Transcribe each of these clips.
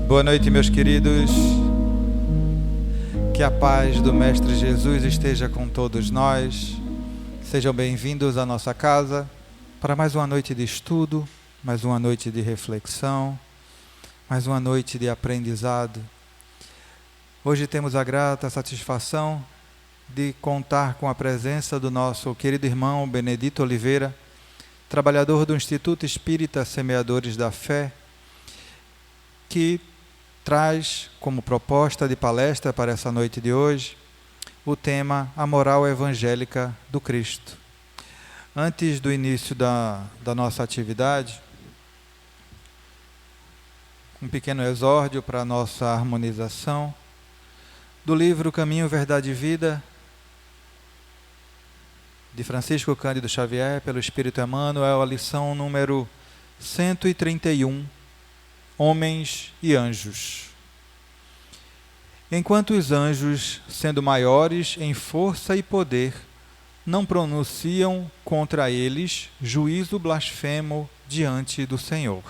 Boa noite, meus queridos. Que a paz do Mestre Jesus esteja com todos nós. Sejam bem-vindos à nossa casa para mais uma noite de estudo, mais uma noite de reflexão, mais uma noite de aprendizado. Hoje temos a grata satisfação de contar com a presença do nosso querido irmão Benedito Oliveira, trabalhador do Instituto Espírita Semeadores da Fé, que traz como proposta de palestra para essa noite de hoje o tema A Moral Evangélica do Cristo. Antes do início da nossa atividade, um pequeno exórdio para a nossa harmonização do livro Caminho, Verdade e Vida, de Francisco Cândido Xavier, pelo Espírito Emmanuel, a lição número 131, Homens e Anjos. Enquanto os anjos, sendo maiores em força e poder, não pronunciam contra eles juízo blasfemo diante do Senhor.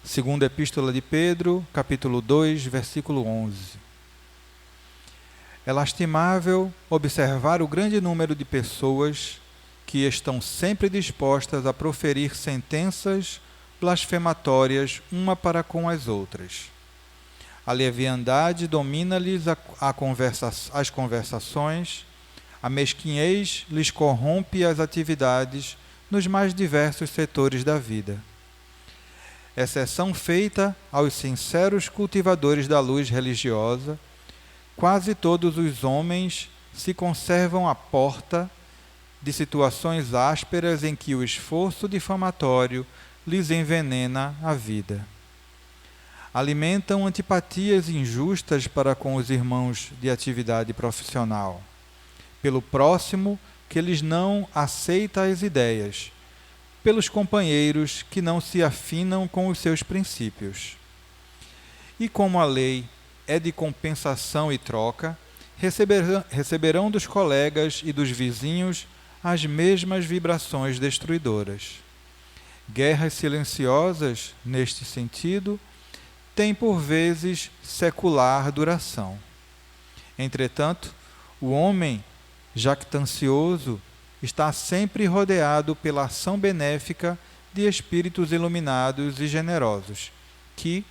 Segunda Epístola de Pedro, capítulo 2, versículo 11. É lastimável observar o grande número de pessoas que estão sempre dispostas a proferir sentenças blasfematórias uma para com as outras. A leviandade domina-lhes as conversações, a mesquinhez lhes corrompe as atividades nos mais diversos setores da vida. Exceção feita aos sinceros cultivadores da luz religiosa, quase todos os homens se conservam à porta de situações ásperas em que o esforço difamatório lhes envenena a vida. Alimentam antipatias injustas para com os irmãos de atividade profissional, pelo próximo que lhes não aceita as ideias, pelos companheiros que não se afinam com os seus princípios. E como a lei é de compensação e troca, receberão dos colegas e dos vizinhos as mesmas vibrações destruidoras. Guerras silenciosas, neste sentido, têm por vezes secular duração. Entretanto, o homem jactancioso está sempre rodeado pela ação benéfica de espíritos iluminados e generosos, que,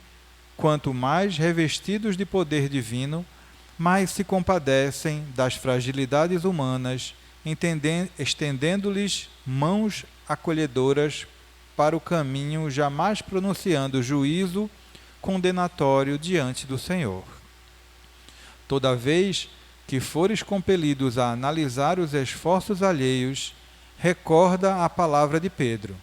quanto mais revestidos de poder divino, mais se compadecem das fragilidades humanas, estendendo-lhes mãos acolhedoras para o caminho, jamais pronunciando juízo condenatório diante do Senhor. Toda vez que fores compelidos a analisar os esforços alheios, recorda a palavra de Pedro.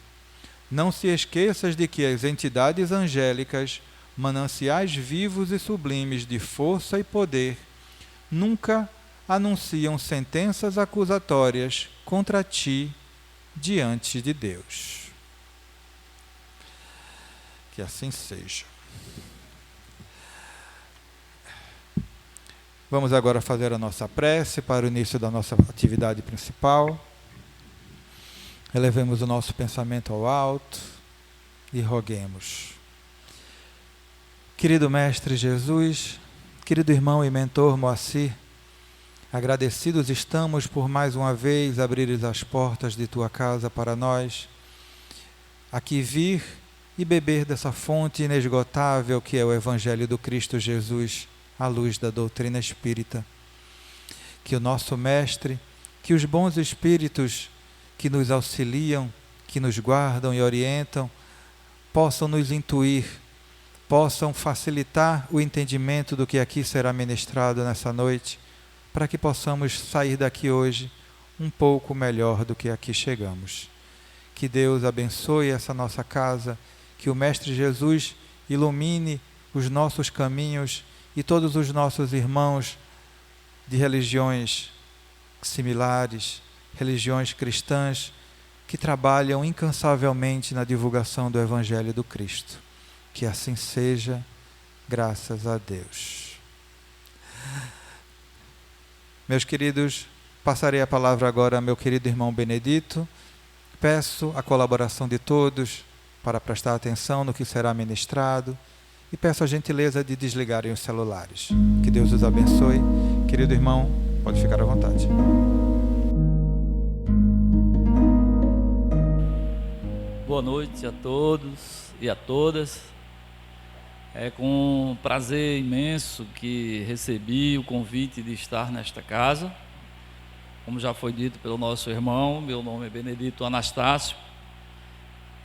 Não se esqueças de que as entidades angélicas, mananciais vivos e sublimes de força e poder, nunca anunciam sentenças acusatórias contra ti diante de Deus. Que assim seja. Vamos agora fazer a nossa prece para o início da nossa atividade principal. Elevemos o nosso pensamento ao alto e roguemos. Querido Mestre Jesus, querido irmão e mentor Moacir, agradecidos estamos por mais uma vez abrires as portas de tua casa para nós, aqui vir e beber dessa fonte inesgotável que é o Evangelho do Cristo Jesus, à luz da doutrina espírita. Que o nosso Mestre, que os bons espíritos que nos auxiliam, que nos guardam e orientam, possam nos intuir, possam facilitar o entendimento do que aqui será ministrado nessa noite, para que possamos sair daqui hoje um pouco melhor do que aqui chegamos. Que Deus abençoe essa nossa casa, que o Mestre Jesus ilumine os nossos caminhos e todos os nossos irmãos de religiões similares, religiões cristãs, que trabalham incansavelmente na divulgação do Evangelho do Cristo. Que assim seja, graças a Deus. Meus queridos, passarei a palavra agora ao meu querido irmão Benedito. Peço a colaboração de todos para prestar atenção no que será ministrado e peço a gentileza de desligarem os celulares. Que Deus os abençoe. Querido irmão, pode ficar à vontade. Boa noite a todos e a todas. É com prazer imenso que recebi o convite de estar nesta casa. Como já foi dito pelo nosso irmão, meu nome é Benedito Anastácio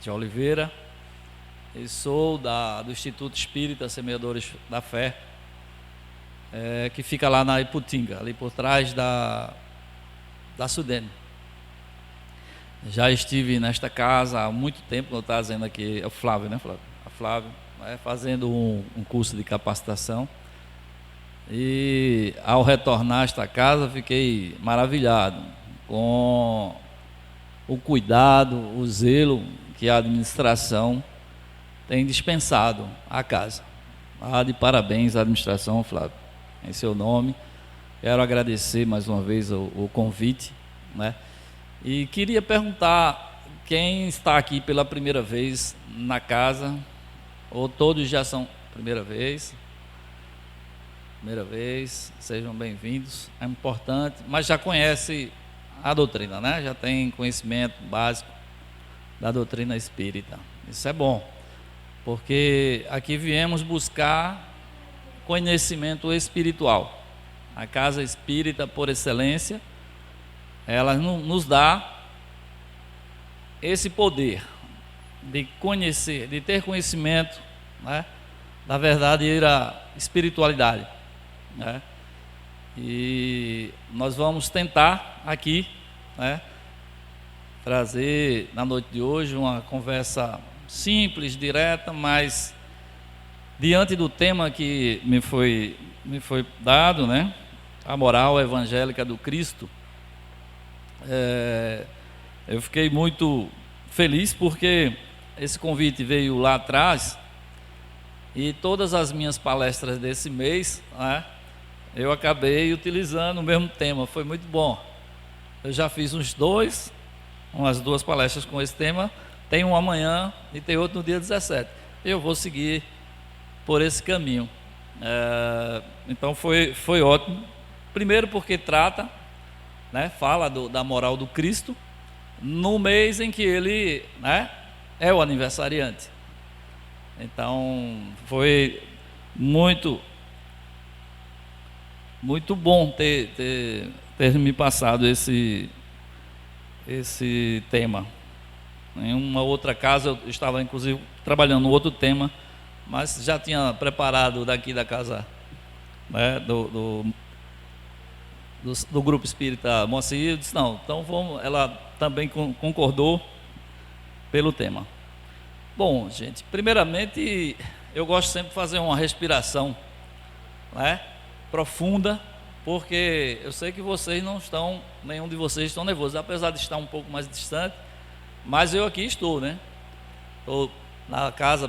de Oliveira. Eu sou do Instituto Espírita Semeadores da Fé, que fica lá na Iputinga, ali por trás da Sudene. Já estive nesta casa há muito tempo, como eu estava dizendo aqui, é o Flávio, né, Flávio? A Flávio, fazendo um curso de capacitação. E ao retornar a esta casa, fiquei maravilhado com o cuidado, o zelo que a administração tem dispensado à casa. De parabéns à administração, Flávio, em seu nome. Quero agradecer mais uma vez o convite, né? E queria perguntar, quem está aqui pela primeira vez na casa, ou todos já são primeira vez, sejam bem-vindos, é importante, mas já conhece a doutrina, né? Já tem conhecimento básico da doutrina espírita. Isso é bom, porque aqui viemos buscar conhecimento espiritual. A casa espírita, por excelência, ela nos dá esse poder de conhecer, de ter conhecimento, né, da verdadeira espiritualidade, né? E nós vamos tentar aqui, né, trazer na noite de hoje uma conversa simples, direta, mas diante do tema que me foi dado, né, a moral evangélica do Cristo. Eu fiquei muito feliz porque esse convite veio lá atrás e todas as minhas palestras desse mês, né, eu acabei utilizando o mesmo tema. Foi muito bom. Eu já fiz umas duas palestras com esse tema. Tem um amanhã e tem outro no dia 17. Eu vou seguir por esse caminho. Então foi ótimo. Primeiro porque trata, né, fala da moral do Cristo no mês em que ele, né, é o aniversariante. Então foi muito bom ter me passado esse tema. Em uma outra casa eu estava inclusive trabalhando no outro tema, mas já tinha preparado daqui da casa, né, do grupo espírita Moacir. Eu disse, não, então vamos. Ela também concordou pelo tema. Bom, gente, primeiramente eu gosto sempre de fazer uma respiração, né, profunda, porque eu sei que vocês não estão, nenhum de vocês estão nervosos, apesar de estar um pouco mais distante, mas eu aqui estou, né? Estou na casa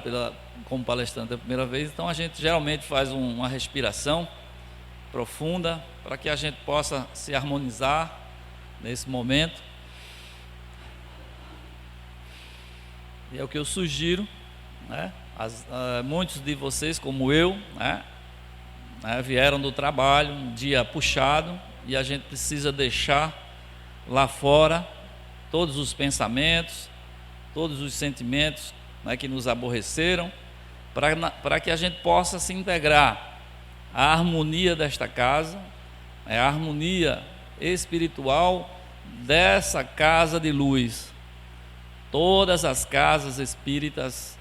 como palestrante a primeira vez, então a gente geralmente faz uma respiração profunda para que a gente possa se harmonizar nesse momento. E é o que eu sugiro, né? Muitos de vocês, como eu, né, vieram do trabalho, um dia puxado, e a gente precisa deixar lá fora todos os pensamentos, todos os sentimentos, né, que nos aborreceram, para que a gente possa se integrar à harmonia desta casa, a harmonia espiritual dessa casa de luz. Todas as casas espíritas,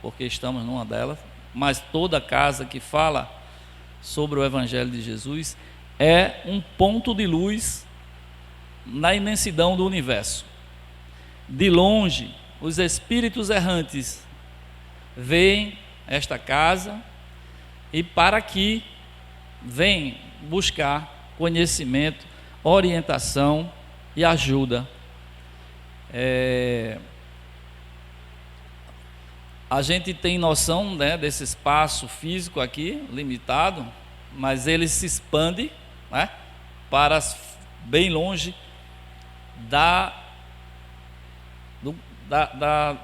porque estamos numa delas, mas toda casa que fala sobre o Evangelho de Jesus é um ponto de luz na imensidão do universo. De longe, os espíritos errantes veem esta casa e para aqui vêm buscar conhecimento, orientação e ajuda. A gente tem noção, né, desse espaço físico aqui, limitado, mas ele se expande, né, para bem longe da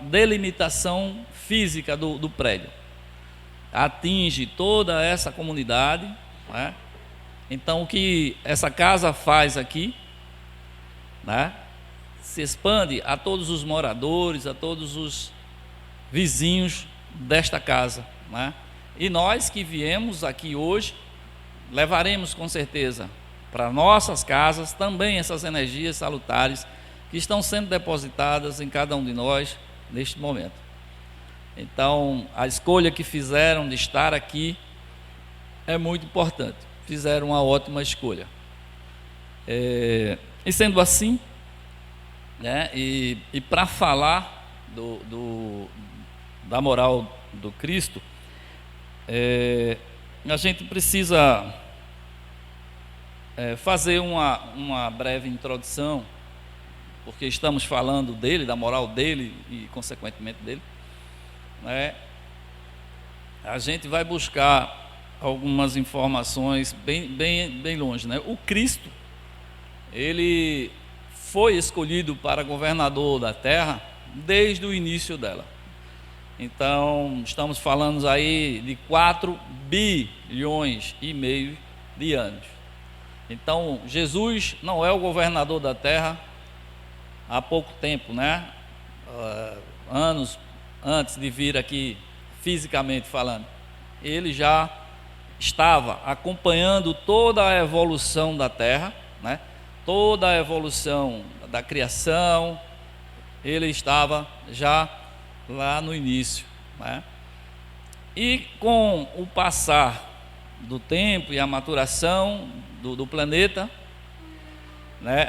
delimitação física do prédio. atinge toda essa comunidade, né? Então o que essa casa faz aqui, né, se expande a todos os moradores, a todos os vizinhos desta casa, né? E nós que viemos aqui hoje, levaremos com certeza para nossas casas também essas energias salutares que estão sendo depositadas em cada um de nós neste momento. Então, a escolha que fizeram de estar aqui é muito importante. Fizeram uma ótima escolha. E sendo assim, né, e para falar da moral do Cristo, a gente precisa fazer uma breve introdução, porque estamos falando dele, da moral dele e consequentemente dele, né? A gente vai buscar algumas informações bem longe, né? O Cristo, ele foi escolhido para governador da terra desde o início dela. Então, estamos falando aí de 4,5 bilhões de anos. Então, Jesus não é o governador da terra há pouco tempo, né? Anos antes de vir aqui, fisicamente falando. Ele já estava acompanhando toda a evolução da terra, né? Toda a evolução da criação, ele estava já lá no início, né? E com o passar do tempo e a maturação do planeta, né,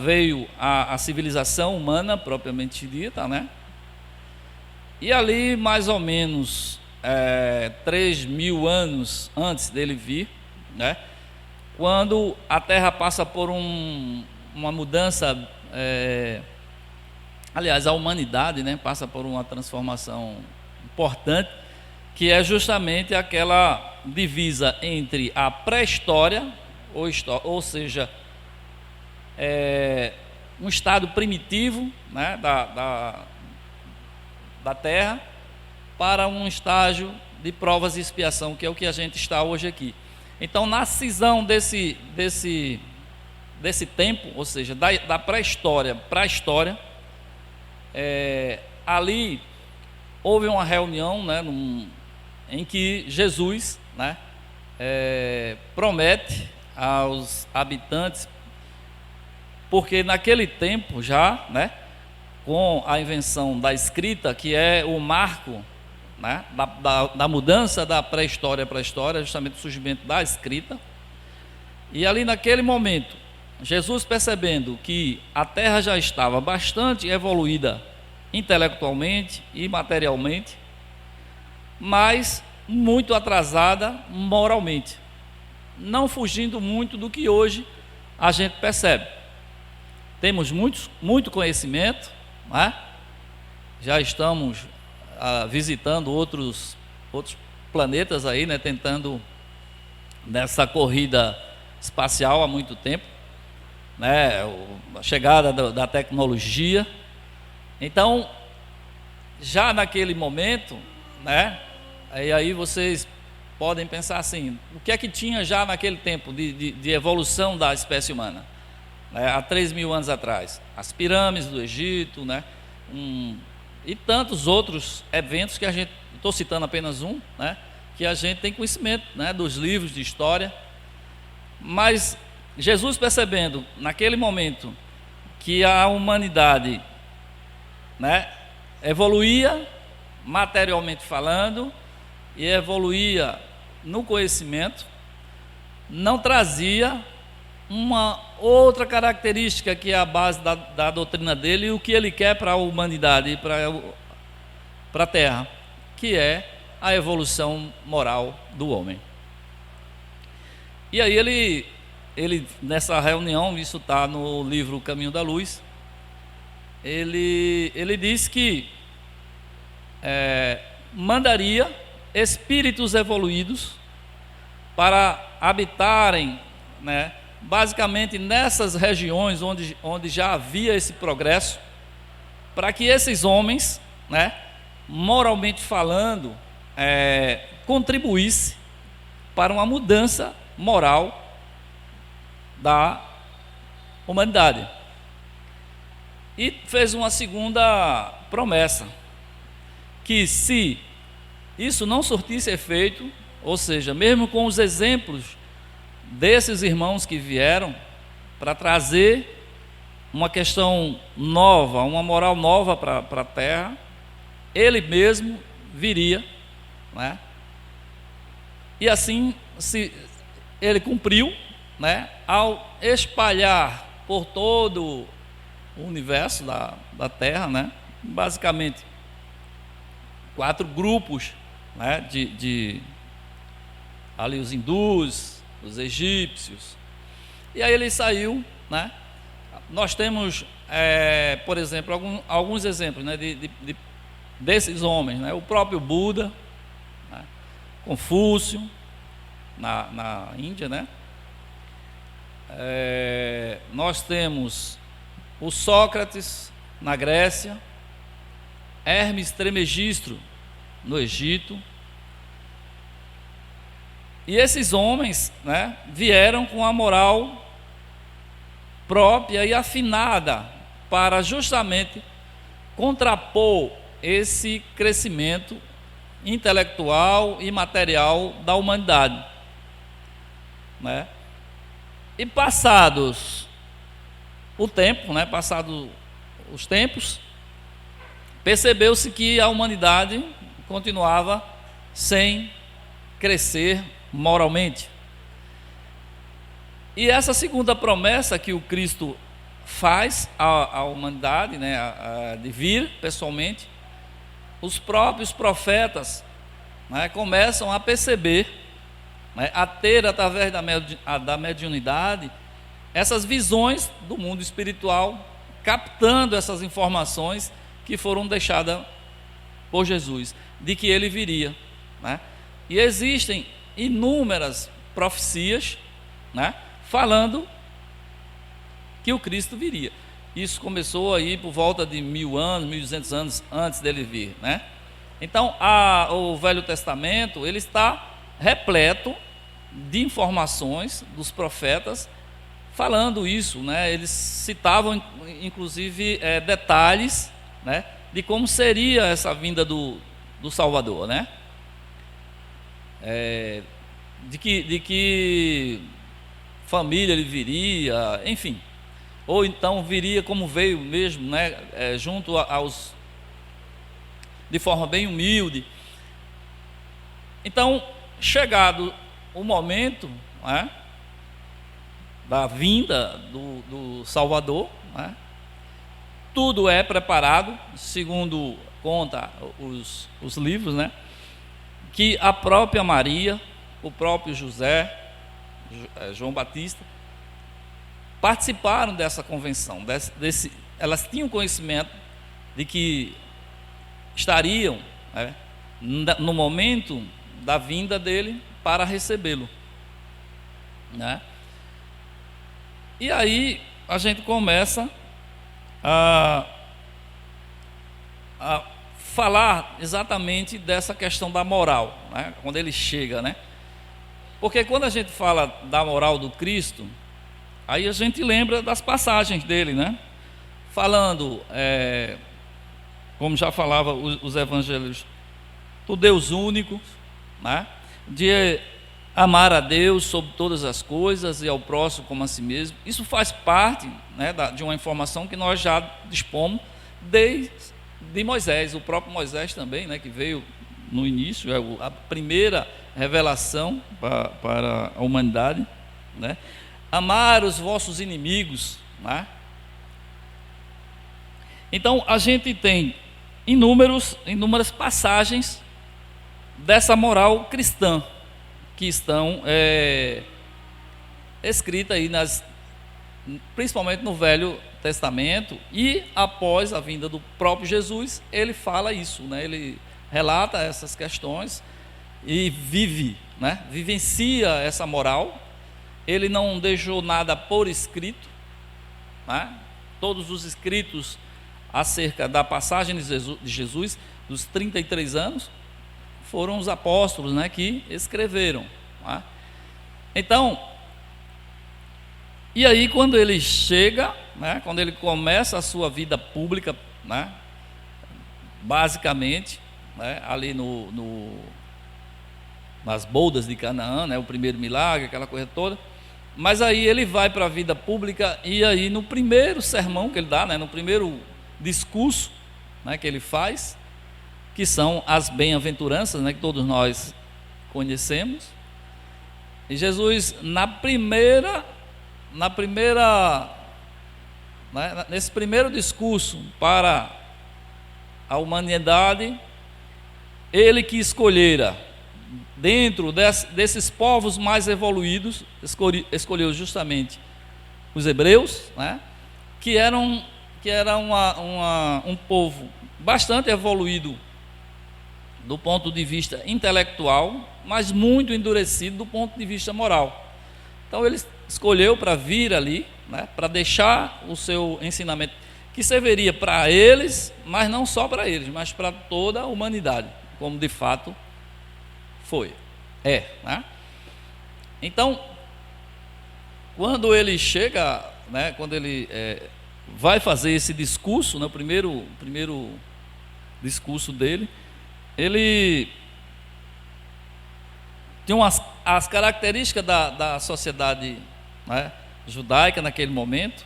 veio a civilização humana propriamente dita, né? E ali mais ou menos 3.000 anos antes dele vir, né, quando a Terra passa por uma mudança, aliás, a humanidade, né, passa por uma transformação importante, que é justamente aquela divisa entre a pré-história, ou seja, um estado primitivo, né, da Terra, para um estágio de provas e expiação, que é o que a gente está hoje aqui. Então, na cisão desse tempo, ou seja, da pré-história para a história, ali houve uma reunião, né, em que Jesus, né, promete aos habitantes, porque naquele tempo já, né, com a invenção da escrita, que é o marco, né, da mudança da pré-história para a história, justamente o surgimento da escrita. E ali naquele momento, Jesus, percebendo que a Terra já estava bastante evoluída intelectualmente e materialmente, mas muito atrasada moralmente, não fugindo muito do que hoje a gente percebe. Temos muito conhecimento, né? Já estamos visitando outros planetas aí, né? Tentando nessa corrida espacial há muito tempo, né? A chegada da tecnologia. Então, já naquele momento, né? Aí vocês podem pensar assim: o que é que tinha já naquele tempo de evolução da espécie humana? Há 3.000 anos atrás, as pirâmides do Egito, né? E tantos outros eventos que a gente, estou citando apenas um, né? Que a gente tem conhecimento, né? Dos livros de história. Mas Jesus, percebendo naquele momento que a humanidade, né, evoluía materialmente falando e evoluía no conhecimento, não trazia uma outra característica que é a base da doutrina dele e o que ele quer para a humanidade e para a Terra, que é a evolução moral do homem. E aí ele nessa reunião, isso está no livro Caminho da Luz, ele diz que mandaria espíritos evoluídos para habitarem, né, basicamente nessas regiões onde já havia esse progresso, para que esses homens, né, moralmente falando, contribuísse para uma mudança moral da humanidade. E fez uma segunda promessa, que se isso não surtisse efeito, ou seja, mesmo com os exemplos desses irmãos que vieram para trazer uma questão nova, uma moral nova para a terra, ele mesmo viria, né? E assim ele cumpriu, né? Ao espalhar por todo o universo da terra, né? Basicamente 4 grupos, né? Ali os hindus, os egípcios, e aí ele saiu, né? Nós temos, por exemplo, alguns exemplos, né? Desses homens, né? O próprio Buda, né? Confúcio, na Índia, né? Nós temos o Sócrates na Grécia, Hermes Trismegisto no Egito. E esses homens, né, vieram com a moral própria e afinada para justamente contrapor esse crescimento intelectual e material da humanidade, né? E passados o tempo, né, passados os tempos, percebeu-se que a humanidade continuava sem crescer moralmente. E essa segunda promessa que o Cristo faz à humanidade, né, de vir pessoalmente, os próprios profetas, né, começam a perceber, né, a ter através da mediunidade essas visões do mundo espiritual, captando essas informações que foram deixadas por Jesus, de que ele viria, né? E existem inúmeras profecias, né, falando que o Cristo viria. Isso começou aí por volta de 1000 anos, 1200 anos antes dele vir, né? Então, o Velho Testamento, ele está repleto de informações dos profetas falando isso, né? Eles citavam, inclusive, detalhes, né, de como seria essa vinda do Salvador, né? De que família ele viria, enfim, ou então viria como veio mesmo, né? Junto de forma bem humilde. Então, chegado o momento, né, da vinda do Salvador, né, tudo é preparado, segundo conta os livros, né, que a própria Maria, o próprio José, João Batista, participaram dessa convenção, elas tinham conhecimento de que estariam, né, no momento da vinda dele para recebê-lo, né? E aí a gente começa a falar exatamente dessa questão da moral, né, quando ele chega, né? Porque quando a gente fala da moral do Cristo, aí a gente lembra das passagens dele, né? Falando, como já falava os evangelhos, do Deus único, né? De amar a Deus sobre todas as coisas e ao próximo como a si mesmo. Isso faz parte, né, de uma informação que nós já dispomos de Moisés, o próprio Moisés também, né, que veio no início, a primeira revelação para a humanidade, né? Amar os vossos inimigos, né? Então a gente tem inúmeras passagens dessa moral cristã que estão escritas aí principalmente no Velho Testamento, e após a vinda do próprio Jesus, ele fala isso, né? Ele relata essas questões e vivencia essa moral. Ele não deixou nada por escrito, né? Todos os escritos acerca da passagem de Jesus, dos 33 anos, foram os apóstolos, né, que escreveram. Né? Então, e aí quando ele chega, né, quando ele começa a sua vida pública, né, basicamente, né, ali nas bodas de Canaã, né, o primeiro milagre, aquela coisa toda. Mas aí ele vai para a vida pública, e aí no primeiro sermão que ele dá, né, no primeiro discurso, né, que ele faz, que são as bem-aventuranças, né, que todos nós conhecemos. E Jesus, nesse primeiro discurso para a humanidade, ele que escolhera, dentro desses povos mais evoluídos, escolheu justamente os hebreus, né, que era um povo bastante evoluído do ponto de vista intelectual, mas muito endurecido do ponto de vista moral. Então ele escolheu para vir ali, né, para deixar o seu ensinamento, que serviria para eles, mas não só para eles, mas para toda a humanidade, como de fato foi, né? Então, quando ele chega, né, quando ele vai fazer esse discurso, né, o primeiro discurso dele, ele tem as características da sociedade, né, judaica naquele momento.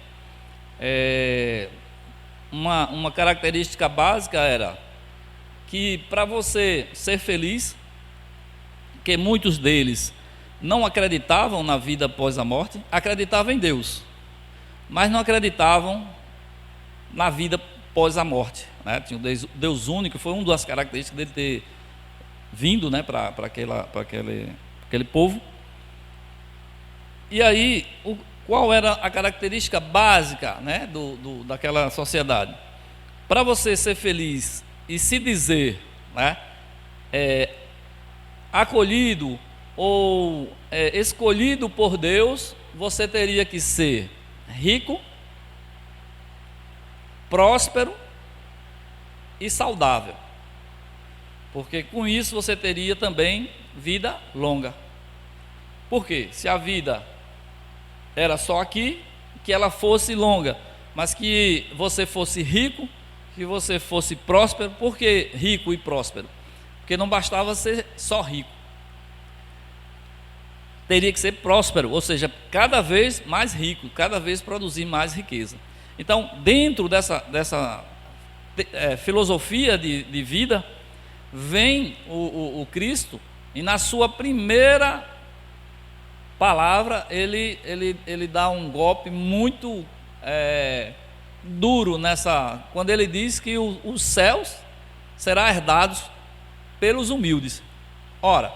Uma característica básica era que para você ser feliz, que muitos deles não acreditavam na vida após a morte, acreditavam em Deus, mas não acreditavam na vida após a morte, né? Tinha o Deus único, foi uma das características dele ter vindo, né, para aquele povo. E aí, qual era a característica básica, né, daquela sociedade? Para você ser feliz e se dizer, né, acolhido ou escolhido por Deus, você teria que ser rico, próspero e saudável, porque com isso você teria também vida longa. Por quê? Se a vida era só aqui, que ela fosse longa, mas que você fosse rico, que você fosse próspero. Por que rico e próspero? Porque não bastava ser só rico, teria que ser próspero, ou seja, cada vez mais rico, cada vez produzir mais riqueza. Então, dentro dessa filosofia de vida, vem o Cristo, e na sua primeira palavra, ele dá um golpe muito duro quando ele diz que os céus serão herdados pelos humildes. Ora,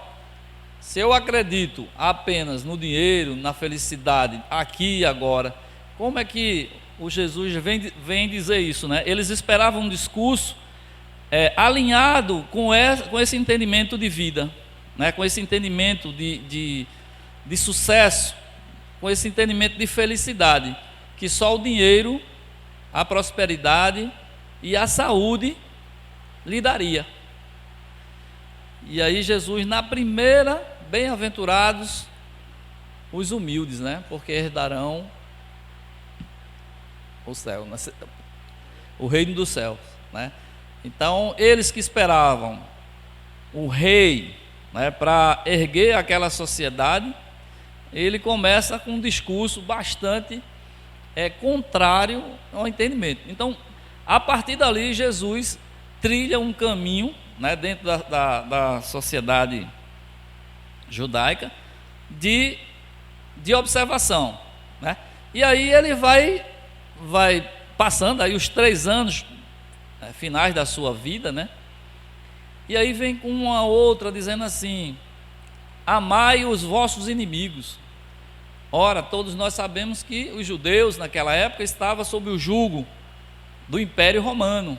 se eu acredito apenas no dinheiro, na felicidade, aqui e agora, como é que o Jesus vem dizer isso, né? Eles esperavam um discurso alinhado com esse entendimento de vida, né? Com esse entendimento de sucesso, com esse entendimento de felicidade, que só o dinheiro, a prosperidade e a saúde lhe daria. E aí Jesus, na primeira, bem-aventurados os humildes, né? Porque herdarão o céu, o reino dos céus, né? Então, eles que esperavam o rei, né, para erguer aquela sociedade, ele começa com um discurso bastante contrário ao entendimento. Então, a partir dali, Jesus trilha um caminho, né, dentro da sociedade judaica de observação, né? E aí ele vai passando aí os 3 anos finais da sua vida, né? E aí vem com uma outra dizendo assim: amai os vossos inimigos. Ora, todos nós sabemos que os judeus naquela época estavam sob o jugo do Império Romano,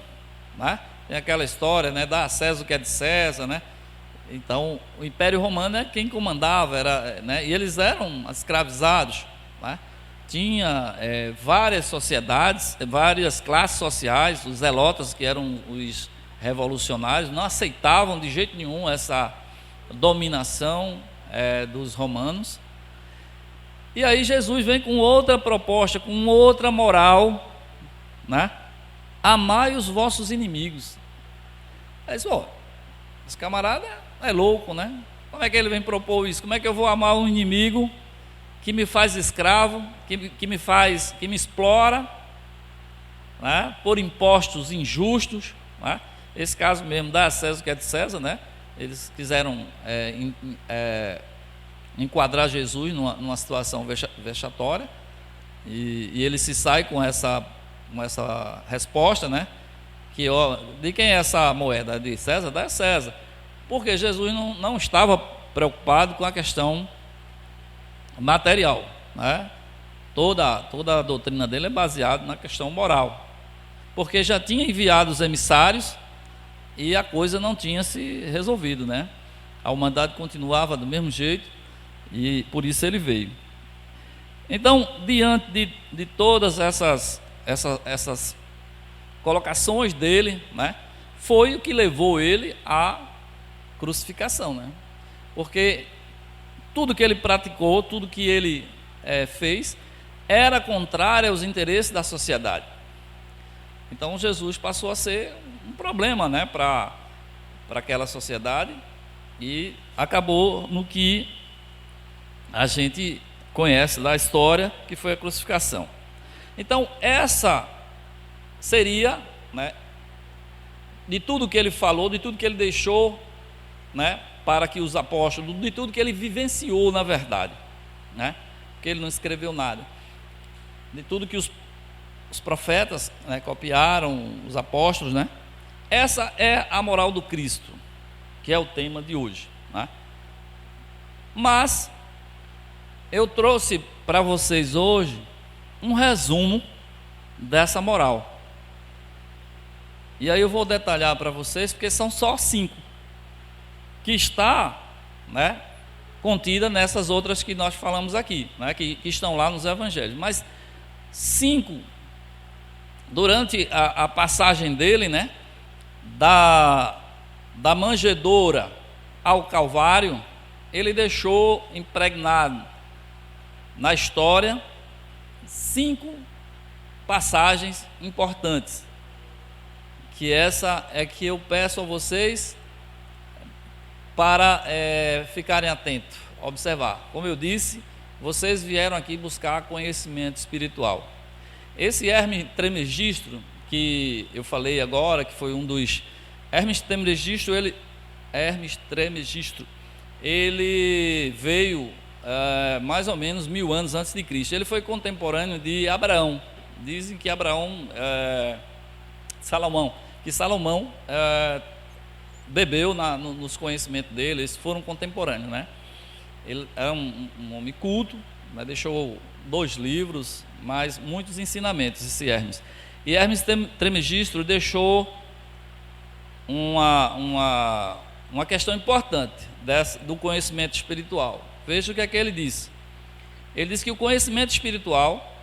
né? Tem aquela história, né, dá a César o que é de César, né? Então, o Império Romano é quem comandava, né, e eles eram escravizados, né? Tinha várias sociedades, várias classes sociais, os zelotas, que eram revolucionários, não aceitavam de jeito nenhum essa dominação dos romanos. E aí Jesus vem com outra proposta, com outra moral, né? Amai os vossos inimigos. Aí diz, esse camarada é louco, né? Como é que ele vem propor isso? Como é que eu vou amar um inimigo que me faz escravo, que me explora, né? Por impostos injustos, né? Esse caso mesmo, dá a César o que é de César, né? Eles quiseram enquadrar Jesus numa situação vexatória, e ele se sai com essa resposta, né? Que, de quem é essa moeda? De César? Da César. Porque Jesus não estava preocupado com a questão material, né? Toda a doutrina dele é baseada na questão moral, porque já tinha enviado os emissários e a coisa não tinha se resolvido, né? A humanidade continuava do mesmo jeito, e por isso ele veio. Então, diante de todas essas colocações dele, né, foi o que levou ele à crucificação, né? Porque tudo que ele praticou, tudo que ele fez, era contrário aos interesses da sociedade. Então Jesus passou a ser um problema, né, para aquela sociedade, e acabou no que a gente conhece da história, que foi a crucificação. Então essa seria, né, de tudo que ele falou, de tudo que ele deixou, né, para que os apóstolos, de tudo que ele vivenciou na verdade, né, porque ele não escreveu nada, de tudo que os profetas, né, copiaram, os apóstolos, né. Essa é a moral do Cristo, que é o tema de hoje, né? Mas eu trouxe para vocês hoje um resumo dessa moral, e aí eu vou detalhar para vocês, porque são só 5 que está, né, contida nessas outras que nós falamos aqui, né, que estão lá nos evangelhos, mas 5 durante a passagem dele, né, da manjedoura ao Calvário, ele deixou impregnado na história 5 passagens importantes, que essa é que eu peço a vocês para ficarem atentos, observar. Como eu disse, vocês vieram aqui buscar conhecimento espiritual. Esse Hermes Trismegisto, que eu falei agora, que foi um dos... Hermes Trismegisto, ele veio mais ou menos 1000 anos antes de Cristo. Ele foi contemporâneo de Abraão. Dizem que Salomão bebeu nos conhecimentos dele. Eles foram contemporâneos, né? Ele é um homem culto, né? Deixou 2 livros, mas muitos ensinamentos, esse Hermes. E Hermes Trismegisto deixou uma questão importante do conhecimento espiritual. Veja o que é que ele disse. Ele disse que o conhecimento espiritual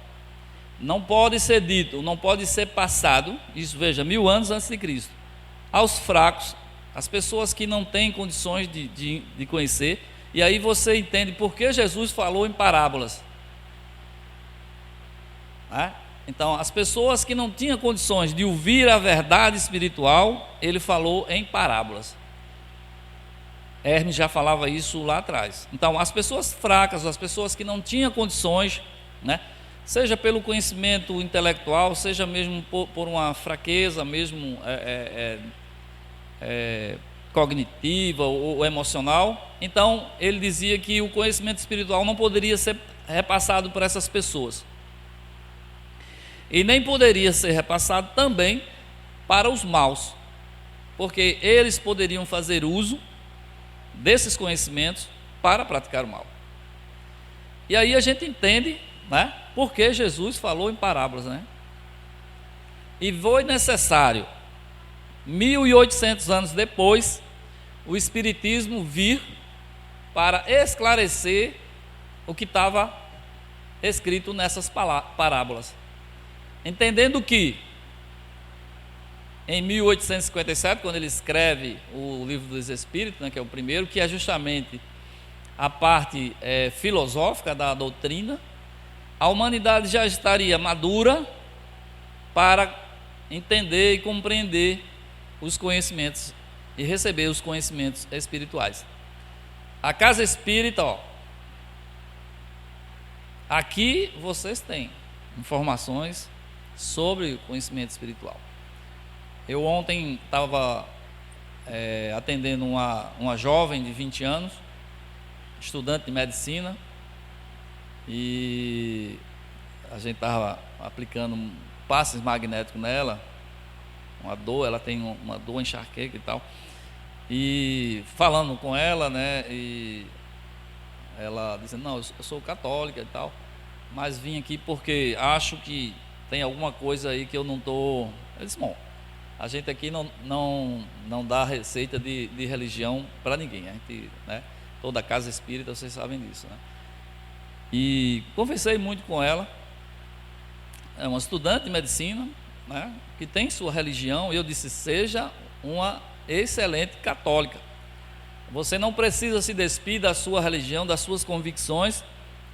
não pode ser dito, não pode ser passado, isso, veja, 1000 anos antes de Cristo, aos fracos, às pessoas que não têm condições de conhecer. E aí você entende por que Jesus falou em parábolas, né? Então, as pessoas que não tinham condições de ouvir a verdade espiritual, ele falou em parábolas. Hermes já falava isso lá atrás. Então, as pessoas fracas, as pessoas que não tinham condições, né, seja pelo conhecimento intelectual, seja mesmo por uma fraqueza mesmo cognitiva ou emocional, então ele dizia que o conhecimento espiritual não poderia ser repassado por essas pessoas, e nem poderia ser repassado também para os maus, porque eles poderiam fazer uso desses conhecimentos para praticar o mal. E aí a gente entende, né, porque Jesus falou em parábolas, né? E foi necessário 1800 anos depois o Espiritismo vir para esclarecer o que estava escrito nessas parábolas, entendendo que em 1857, quando ele escreve o Livro dos Espíritos, né, que é o primeiro, que é justamente a parte filosófica da doutrina, a humanidade já estaria madura para entender e compreender os conhecimentos e receber os conhecimentos espirituais. A casa espírita, ó, aqui vocês têm informações sobre o conhecimento espiritual. Eu ontem estava atendendo uma jovem de 20 anos, estudante de medicina, e a gente estava aplicando passes magnéticos nela, uma dor, ela tem uma dor, enxaqueca e tal, e falando com ela, né, e ela dizendo, não, eu sou católica e tal, mas vim aqui porque acho que tem alguma coisa aí que eu não estou... Eu disse, bom, a gente aqui não dá receita de religião para ninguém, a gente, né, toda casa espírita, vocês sabem disso, né? E conversei muito com ela, é uma estudante de medicina, né, que tem sua religião, e eu disse, seja uma excelente católica, você não precisa se despir da sua religião, das suas convicções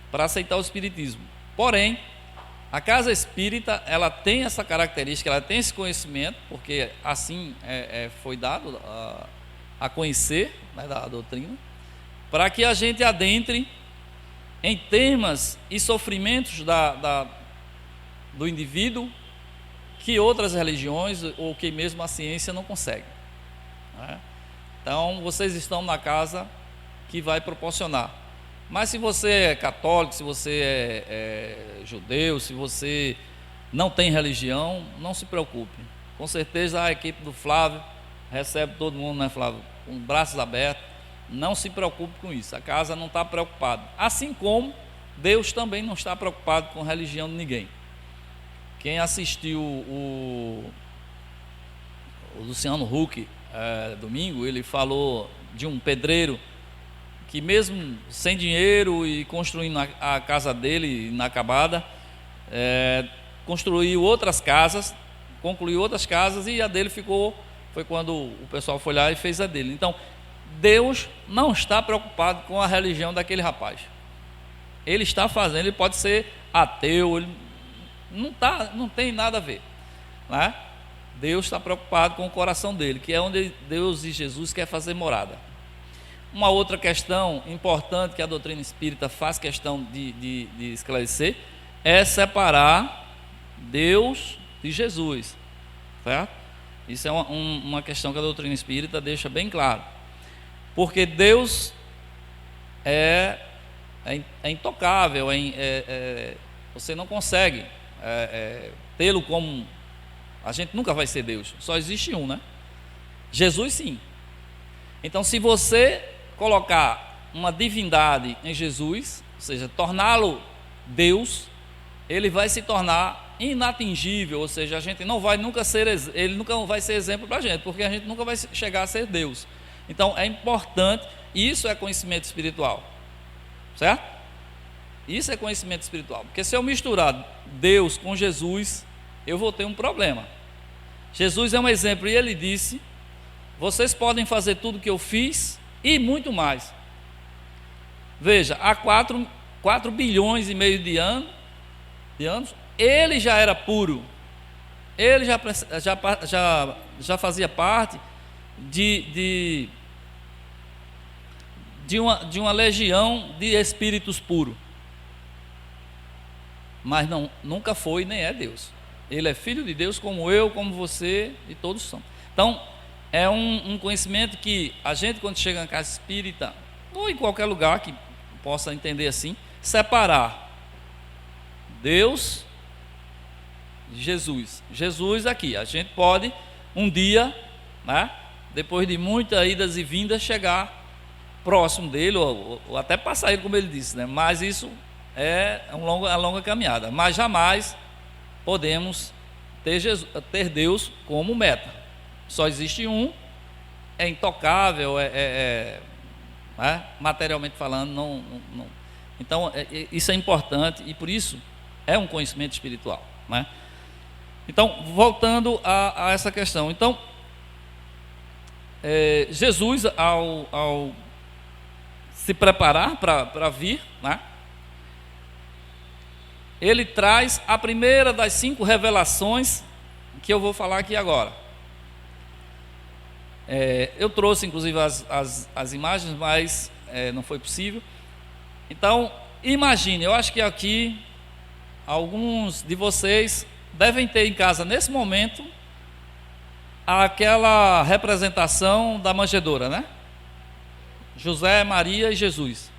para aceitar o espiritismo. Porém, a casa espírita, ela tem essa característica, ela tem esse conhecimento, porque assim foi dado a conhecer, né, da doutrina, para que a gente adentre em temas e sofrimentos do indivíduo que outras religiões ou que mesmo a ciência não consegue, né? Então, vocês estão na casa que vai proporcionar. Mas se você é católico, se você é judeu, se você não tem religião, não se preocupe. Com certeza a equipe do Flávio recebe todo mundo, né, Flávio, com braços abertos. Não se preocupe com isso, a casa não está preocupada. Assim como Deus também não está preocupado com a religião de ninguém. Quem assistiu o Luciano Huck domingo, ele falou de um pedreiro que mesmo sem dinheiro e construindo a casa dele inacabada, construiu outras casas, concluiu outras casas, e a dele foi quando o pessoal foi lá e fez a dele. Então, Deus não está preocupado com a religião daquele rapaz. Ele está fazendo, ele pode ser ateu, ele não tem nada a ver, né? Deus está preocupado com o coração dele, que é onde Deus e Jesus quer fazer morada. Uma outra questão importante que a doutrina espírita faz questão de esclarecer é separar Deus de Jesus, certo? Isso é uma questão que a doutrina espírita deixa bem claro, porque Deus é intocável, você não consegue tê-lo como... A gente nunca vai ser Deus, só existe um, né? Jesus sim. Então, se você colocar uma divindade em Jesus, ou seja, torná-lo Deus, ele vai se tornar inatingível, ou seja, a gente não vai nunca ser, ele nunca vai ser exemplo para a gente, porque a gente nunca vai chegar a ser Deus. Então é importante, isso é conhecimento espiritual, certo? Isso é conhecimento espiritual, porque se eu misturar Deus com Jesus, eu vou ter um problema. Jesus é um exemplo, e ele disse: vocês podem fazer tudo que eu fiz e muito mais. Veja, há 4 bilhões e meio de anos, ele já era puro, ele já fazia parte de uma legião de espíritos puros, mas nunca foi nem é Deus. Ele é filho de Deus, como eu, como você, e todos são. Então é um conhecimento que a gente, quando chega na casa espírita, ou em qualquer lugar que possa entender assim, separar Deus de Jesus. Jesus aqui, a gente pode um dia, né, depois de muitas idas e vindas, chegar próximo dele, ou até passar ele, como ele disse, né? Mas isso é uma longa caminhada, mas jamais podemos ter Deus como meta. Só existe um, é intocável, né? Materialmente falando, não. Então isso é importante, e por isso é um conhecimento espiritual, né? Então, voltando a essa questão. Então, Jesus, ao se preparar para vir, né, ele traz a primeira das 5 revelações que eu vou falar aqui agora. Eu trouxe inclusive as imagens, mas não foi possível. Então, imagine, eu acho que aqui alguns de vocês devem ter em casa nesse momento aquela representação da manjedoura, né? José, Maria e Jesus.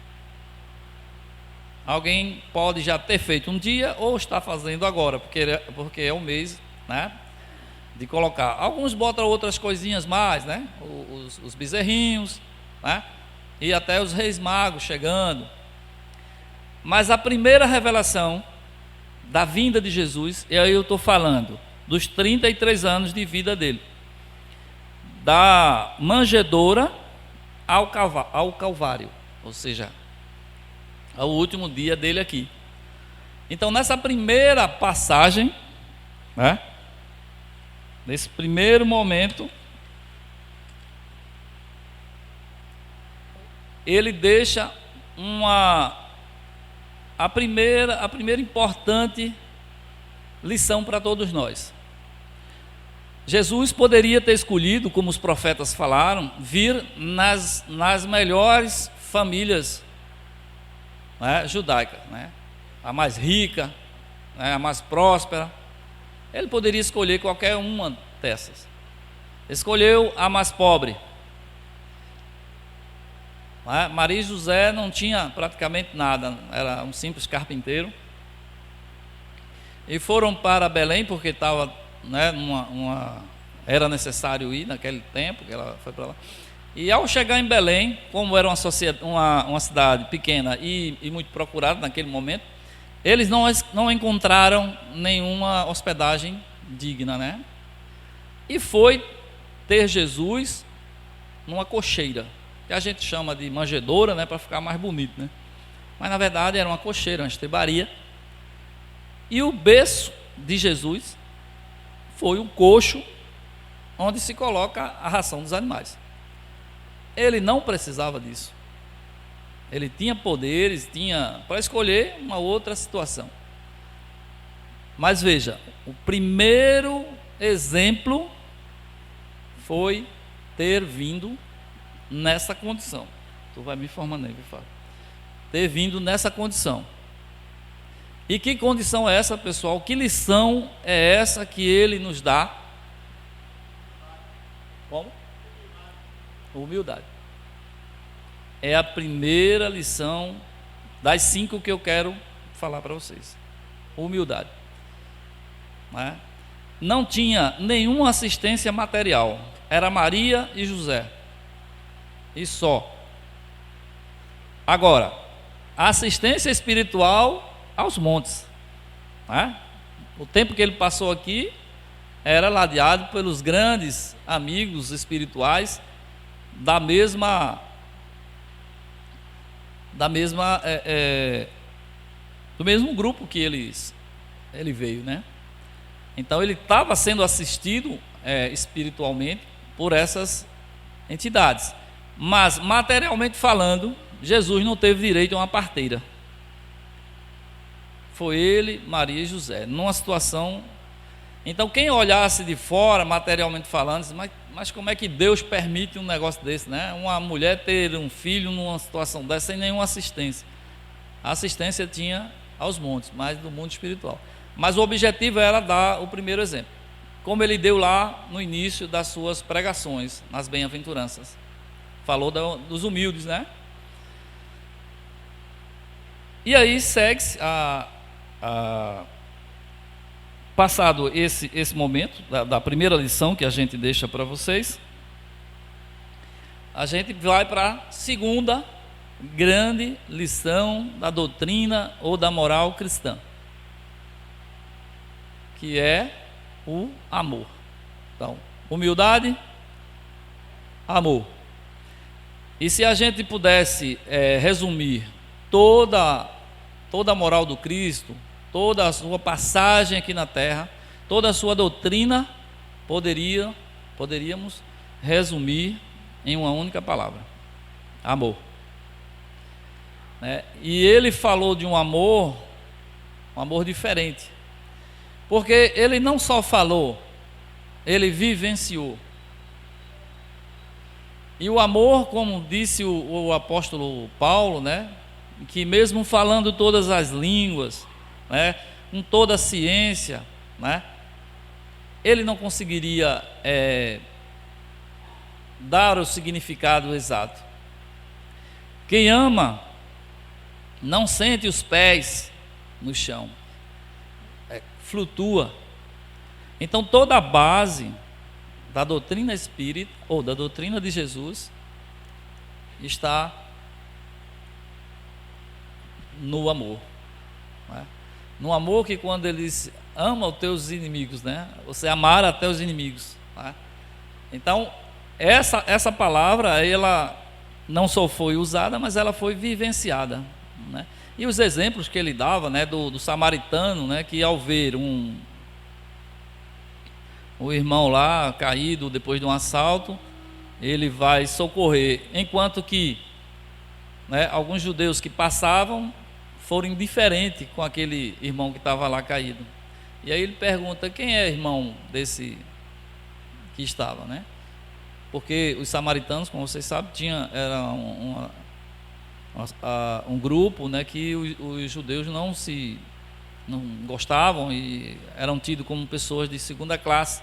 Alguém pode já ter feito um dia ou está fazendo agora, porque é o mês, né, de colocar. Alguns botam outras coisinhas mais, né? Os bezerrinhos, né? E até os reis magos chegando. Mas a primeira revelação da vinda de Jesus, e aí eu estou falando dos 33 anos de vida dele, da manjedoura ao Calvário, ou seja, ao último dia dele aqui. Então, nessa primeira passagem, né, nesse primeiro momento, ele deixa a primeira importante lição para todos nós. Jesus poderia ter escolhido, como os profetas falaram, vir nas melhores famílias, né, judaicas, né, a mais rica, né, a mais próspera. Ele poderia escolher qualquer uma dessas. Escolheu a mais pobre. Maria e José não tinha praticamente nada, era um simples carpinteiro. E foram para Belém porque estava, né, era necessário ir naquele tempo que ela foi para lá. E ao chegar em Belém, como era uma cidade pequena e muito procurada naquele momento, eles não encontraram nenhuma hospedagem digna, né? E foi ter Jesus numa cocheira, que a gente chama de manjedoura, né, para ficar mais bonito, né? Mas na verdade era uma cocheira, uma estrebaria. E o berço de Jesus foi um coxo onde se coloca a ração dos animais. Ele não precisava disso. Ele tinha poderes, tinha para escolher uma outra situação. Mas veja, o primeiro exemplo foi ter vindo nessa condição. Tu vai me informando aí, Fábio. Ter vindo nessa condição. E que condição é essa, pessoal? Que lição é essa que ele nos dá? Como? Humildade. É a primeira lição das 5 que eu quero falar para vocês. Humildade. Não tinha nenhuma assistência material. Era Maria e José. E só. Agora, a assistência espiritual aos montes. O tempo que ele passou aqui era ladeado pelos grandes amigos espirituais do mesmo grupo que ele veio, né? Então ele estava sendo assistido espiritualmente por essas entidades, mas materialmente falando, Jesus não teve direito a uma parteira. Foi ele, Maria e José, numa situação. Então quem olhasse de fora, materialmente falando, disse, mas como é que Deus permite um negócio desse, né? Uma mulher ter um filho numa situação dessa sem nenhuma assistência. A assistência tinha aos montes, mas do mundo espiritual. Mas o objetivo era dar o primeiro exemplo, como ele deu lá no início das suas pregações, nas bem-aventuranças. Falou dos humildes, né? E aí segue-se passado esse momento da primeira lição que a gente deixa para vocês, a gente vai para a segunda grande lição da doutrina ou da moral cristã, que é o amor. Então, humildade, amor. E se a gente pudesse resumir toda a moral do Cristo, toda a sua passagem aqui na terra, toda a sua doutrina poderíamos resumir em uma única palavra: amor. E ele falou de um amor diferente, porque ele não só falou, ele vivenciou. E o amor, como disse o apóstolo Paulo, que mesmo falando todas as línguas, com toda a ciência, ele não conseguiria dar o significado exato. Quem ama não sente os pés no chão, flutua. Então toda a base da doutrina espírita, ou da doutrina de Jesus, está no amor. No amor que, quando ele diz: ama os teus inimigos, você amar até os inimigos. Então essa palavra, ela não só foi usada, mas ela foi vivenciada. E os exemplos que ele dava, do samaritano, que ao ver o irmão lá caído depois de um assalto, ele vai socorrer, enquanto que alguns judeus que passavam foram indiferentes com aquele irmão que estava lá caído. E aí ele pergunta: quem é irmão desse que estava, Porque os samaritanos, como vocês sabem, era um grupo, que os judeus não gostavam e eram tidos como pessoas de segunda classe.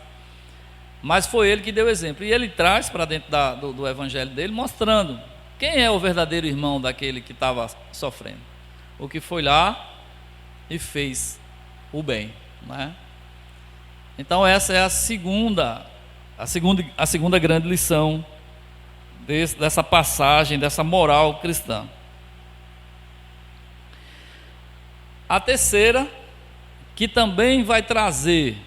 Mas foi ele que deu exemplo, e ele traz para dentro do evangelho dele, mostrando quem é o verdadeiro irmão daquele que estava sofrendo, o que foi lá e fez o bem, Então essa é a segunda grande lição dessa passagem, dessa moral cristã. A terceira, que também vai trazer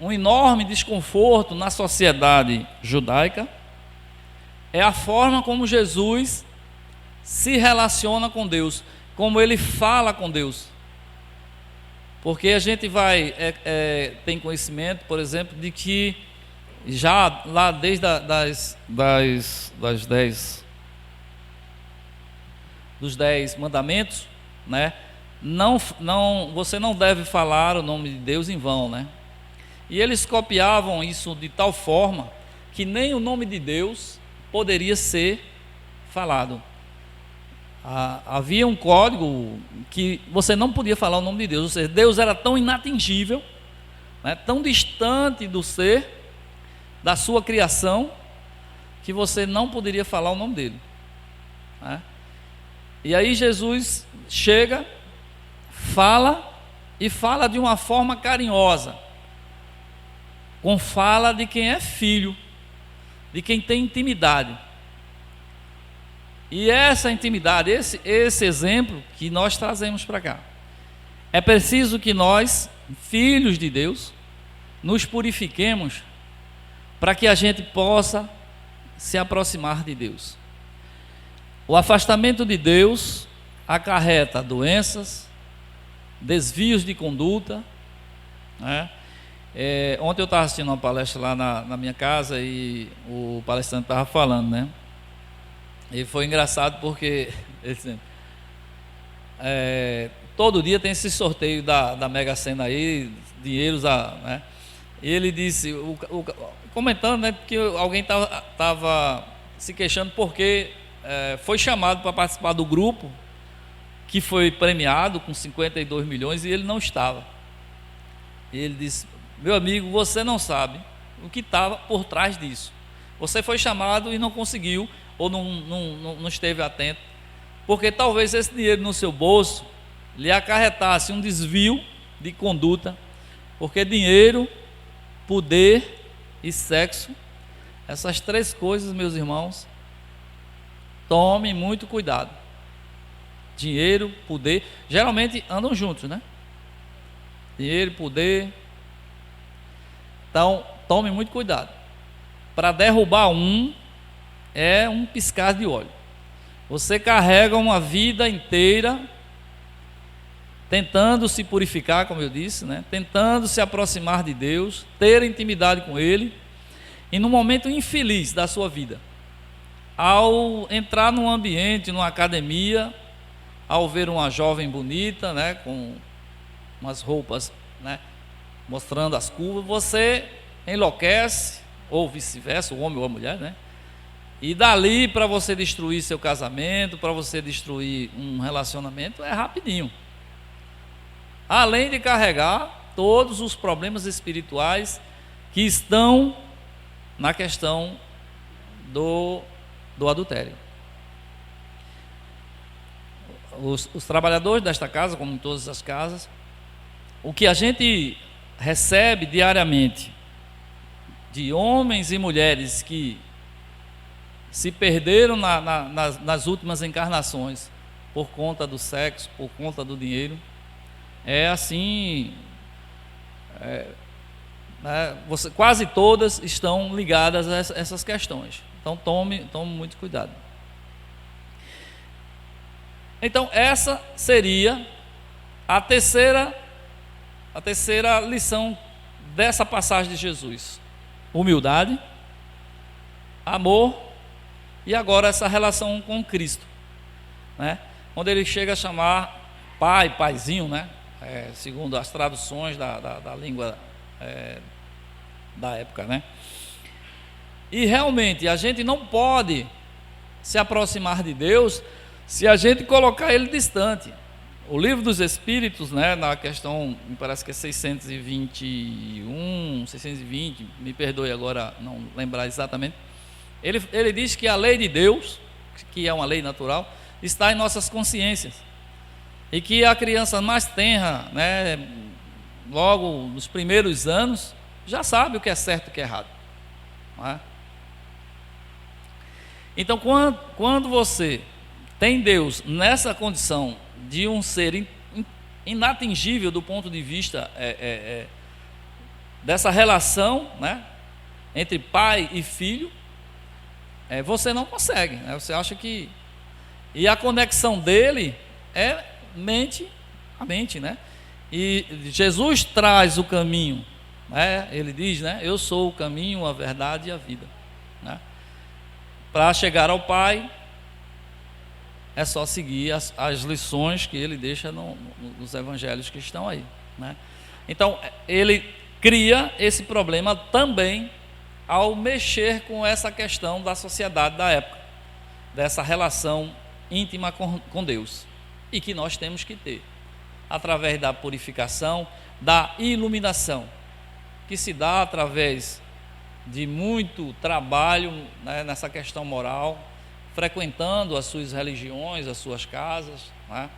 um enorme desconforto na sociedade judaica, é a forma como Jesus se relaciona com Deus, como ele fala com Deus. Porque a gente tem conhecimento, por exemplo, de que já lá desde dos 10 mandamentos, você não deve falar o nome de Deus em vão, E eles copiavam isso de tal forma que nem o nome de Deus poderia ser falado. Havia um código que você não podia falar o nome de Deus, ou seja, Deus era tão inatingível, tão distante do ser, da sua criação, que você não poderia falar o nome dele. E aí Jesus chega, fala de uma forma carinhosa, com fala de quem é filho, de quem tem intimidade. E essa intimidade, esse exemplo que nós trazemos para cá, é preciso que nós, filhos de Deus, nos purifiquemos para que a gente possa se aproximar de Deus. O afastamento de Deus acarreta doenças, desvios de conduta, Ontem eu estava assistindo uma palestra lá na minha casa e o palestrante estava falando, E foi engraçado porque ele disse, todo dia tem esse sorteio da Mega Sena aí, dinheiros, E ele disse, comentando, que alguém estava se queixando porque foi chamado para participar do grupo que foi premiado com 52 milhões e ele não estava. E ele disse: meu amigo, você não sabe o que estava por trás disso. Você foi chamado e não conseguiu, ou não esteve atento, porque talvez esse dinheiro no seu bolso lhe acarretasse um desvio de conduta, porque dinheiro, poder e sexo, essas três coisas, meus irmãos, tome muito cuidado. Dinheiro, poder, geralmente andam juntos, Dinheiro, poder. Então, tome muito cuidado. Para derrubar é um piscar de olho. Você carrega uma vida inteira tentando se purificar, como eu disse, né? Tentando se aproximar de Deus, ter intimidade com Ele, e num momento infeliz da sua vida, ao entrar num ambiente, numa academia, ao ver uma jovem bonita, né, com umas roupas, né, mostrando as curvas, você enlouquece, ou vice-versa, o homem ou a mulher, né? E dali para você destruir seu casamento, para você destruir um relacionamento, é rapidinho. Além de carregar todos os problemas espirituais que estão na questão do adultério. Os trabalhadores desta casa, como em todas as casas, o que a gente recebe diariamente de homens e mulheres que se perderam nas últimas encarnações por conta do sexo, por conta do dinheiro, é assim, quase todas estão ligadas a essas questões. Então tome muito cuidado. Então essa seria a terceira lição dessa passagem de Jesus: humildade, amor e agora essa relação com Cristo, né? Onde ele chega a chamar pai, paizinho, né? Segundo as traduções da língua da época, né? E realmente a gente não pode se aproximar de Deus se a gente colocar Ele distante. O Livro dos Espíritos, né, na questão, me parece que é 621, 620, me perdoe agora não lembrar exatamente, ele diz que a lei de Deus, que é uma lei natural, está em nossas consciências, e que a criança mais tenra, né, logo nos primeiros anos, já sabe o que é certo e o que é errado, não é? Então quando você tem Deus nessa condição de um ser inatingível do ponto de vista dessa relação, né, entre pai e filho, você não consegue, né? Você acha que... E a conexão dele é mente a mente, né? E Jesus traz o caminho, né? Ele diz, né? Eu sou o caminho, a verdade e a vida, né? Para chegar ao Pai é só seguir as lições que ele deixa nos evangelhos que estão aí, né? Então ele cria esse problema também ao mexer com essa questão da sociedade da época, dessa relação íntima com Deus, e que nós temos que ter através da purificação, da iluminação, que se dá através de muito trabalho, né, nessa questão moral, frequentando as suas religiões, as suas casas, né,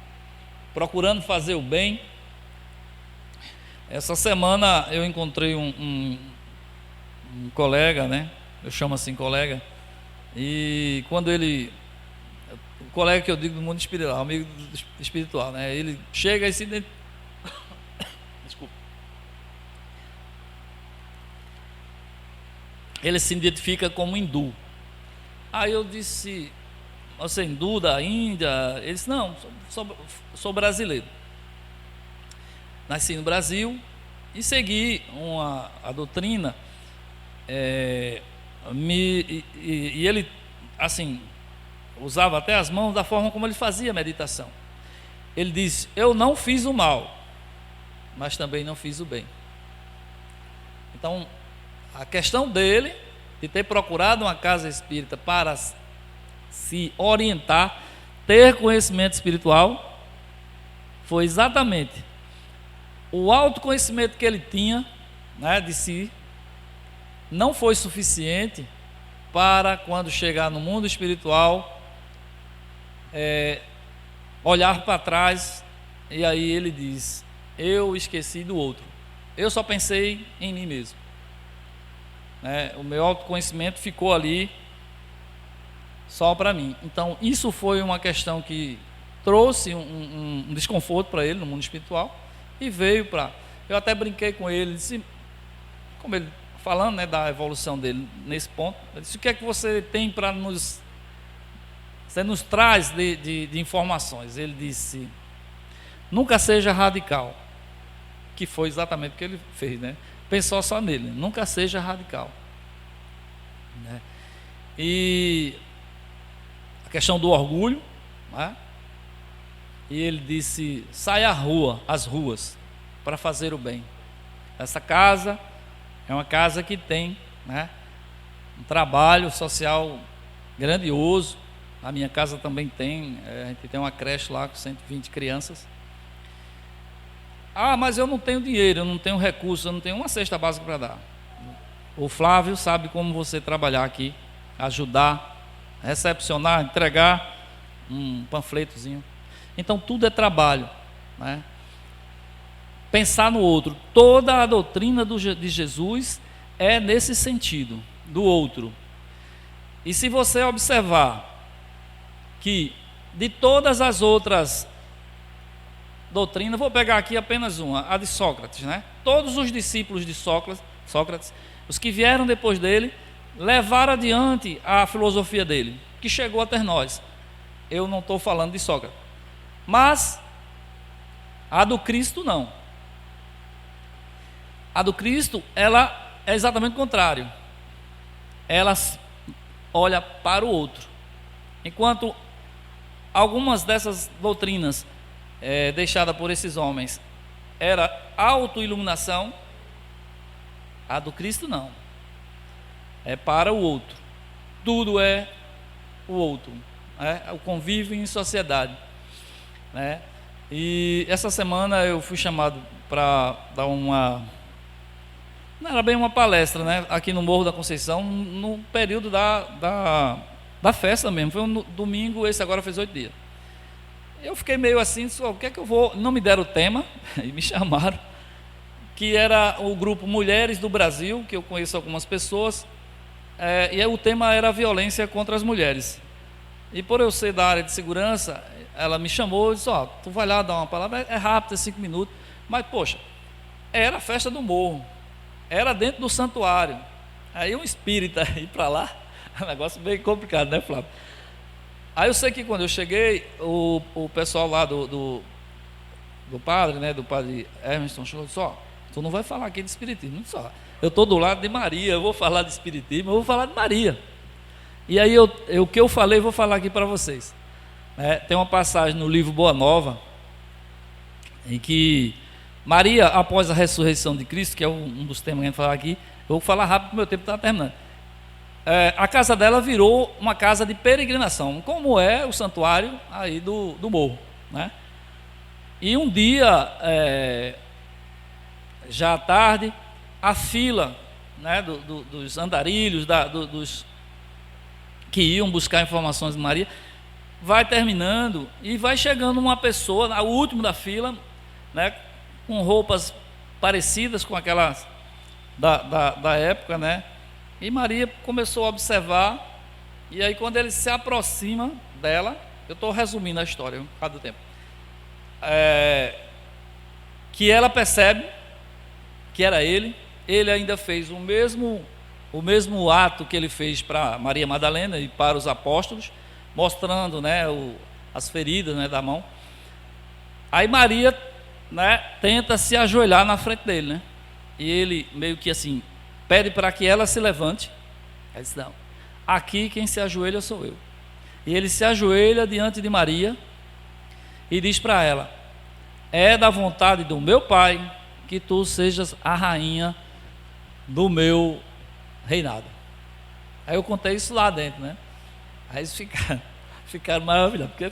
procurando fazer o bem. Essa semana eu encontrei um colega, né, eu chamo assim colega, e quando ele... O colega que eu digo do mundo espiritual, amigo espiritual, né? Ele chega e se identifica. Desculpa. Ele se identifica como hindu. Aí eu disse: você é hindu da Índia? Ele disse: não, sou brasileiro. Nasci no Brasil e segui a doutrina. E ele, assim, usava até as mãos da forma como ele fazia a meditação. Ele diz: eu não fiz o mal, mas também não fiz o bem. Então, a questão dele, de ter procurado uma casa espírita para se orientar, ter conhecimento espiritual, foi exatamente o autoconhecimento que ele tinha, né, de si, não foi suficiente para, quando chegar no mundo espiritual, olhar para trás, e aí ele diz: eu esqueci do outro, eu só pensei em mim mesmo, né? O meu autoconhecimento ficou ali só para mim. Então isso foi uma questão que trouxe um desconforto para ele no mundo espiritual, e veio para... Eu até brinquei com ele, disse, como ele falando, né, da evolução dele nesse ponto, eu disse: o que é que você tem para você nos traz de informações? Ele disse: Nunca seja radical, que foi exatamente o que ele fez, né? Pensou só nele, nunca seja radical, né? E a questão do orgulho, né? E ele disse: sai às ruas, para fazer o bem. Essa casa é uma casa que tem, né, um trabalho social grandioso. A minha casa também tem, a gente tem uma creche lá com 120 crianças. Ah, mas eu não tenho dinheiro, eu não tenho recurso, eu não tenho uma cesta básica para dar. O Flávio sabe como você trabalhar aqui, ajudar, recepcionar, entregar um panfletozinho. Então tudo é trabalho, né? Pensar no outro. Toda a doutrina de Jesus é nesse sentido, do outro. E se você observar que de todas as outras doutrinas, vou pegar aqui apenas uma, a de Sócrates, né? Todos os discípulos de Sócrates, os que vieram depois dele, levaram adiante a filosofia dele, que chegou até nós. Eu não estou falando de Sócrates, mas a do Cristo não. A do Cristo, ela é exatamente o contrário. Ela olha para o outro. Enquanto algumas dessas doutrinas deixadas por esses homens era autoiluminação, a do Cristo não. É para o outro. Tudo é o outro. O convívio em sociedade, né? E essa semana eu fui chamado para dar uma... Não era bem uma palestra, né? Aqui no Morro da Conceição, no período da festa mesmo. Foi um domingo, esse agora fez 8 dias. Eu fiquei meio assim, disse, o que é que eu vou... Não me deram o tema, e me chamaram, que era o grupo Mulheres do Brasil, que eu conheço algumas pessoas, e o tema era a violência contra as mulheres. E por eu ser da área de segurança, ela me chamou e disse, tu vai lá dar uma palavra, é rápido, é 5 minutos. Mas, poxa, era a festa do morro, era dentro do santuário. Aí um espírita ir para lá, é um negócio bem complicado, né, Flávio? Aí eu sei que quando eu cheguei, o pessoal lá do padre, né, do padre Emerson, disse, tu não vai falar aqui de espiritismo, eu estou do lado de Maria, eu vou falar de espiritismo, eu vou falar de Maria. E aí o que eu falei, vou falar aqui para vocês. Tem uma passagem no livro Boa Nova, em que Maria, após a ressurreição de Cristo, que é um dos temas que a gente vai falar aqui, eu vou falar rápido porque meu tempo está terminando. A casa dela virou uma casa de peregrinação, como é o santuário aí do morro, né? E um dia, já à tarde, a fila, né, dos andarilhos, dos que iam buscar informações de Maria, vai terminando e vai chegando uma pessoa, o último da fila, né, com roupas parecidas com aquelas da época, né? E Maria começou a observar, e aí quando ele se aproxima dela, eu estou resumindo a história por causa do tempo, que ela percebe que era ele ainda fez o mesmo ato que ele fez para Maria Madalena e para os apóstolos, mostrando, né, as feridas, né, da mão. Aí Maria, né, tenta se ajoelhar na frente dele, né? E ele meio que assim pede para que ela se levante. Ela diz, não, aqui quem se ajoelha sou eu. E ele se ajoelha diante de Maria e diz para ela, é da vontade do meu Pai que tu sejas a rainha do meu reinado. Aí eu contei isso lá dentro, né? Aí eles ficaram maravilhados, porque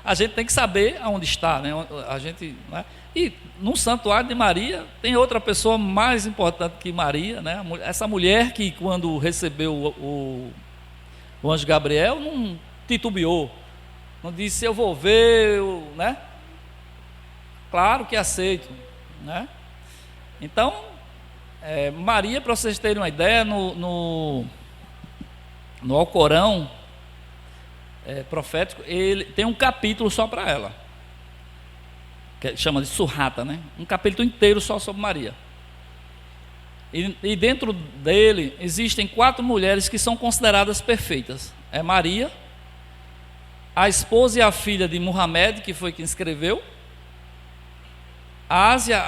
a gente tem que saber aonde está, né? A gente, né? E no santuário de Maria tem outra pessoa mais importante que Maria, né? Essa mulher que quando recebeu o anjo Gabriel não titubeou, não disse eu vou ver, né? Claro que aceito, né? Então Maria, para vocês terem uma ideia, no Alcorão profético, ele tem um capítulo só para ela, que chama de Surrata, né? Um capítulo inteiro só sobre Maria. E dentro dele existem 4 mulheres que são consideradas perfeitas. É Maria, a esposa e a filha de Muhammad, que foi quem escreveu, Ásia,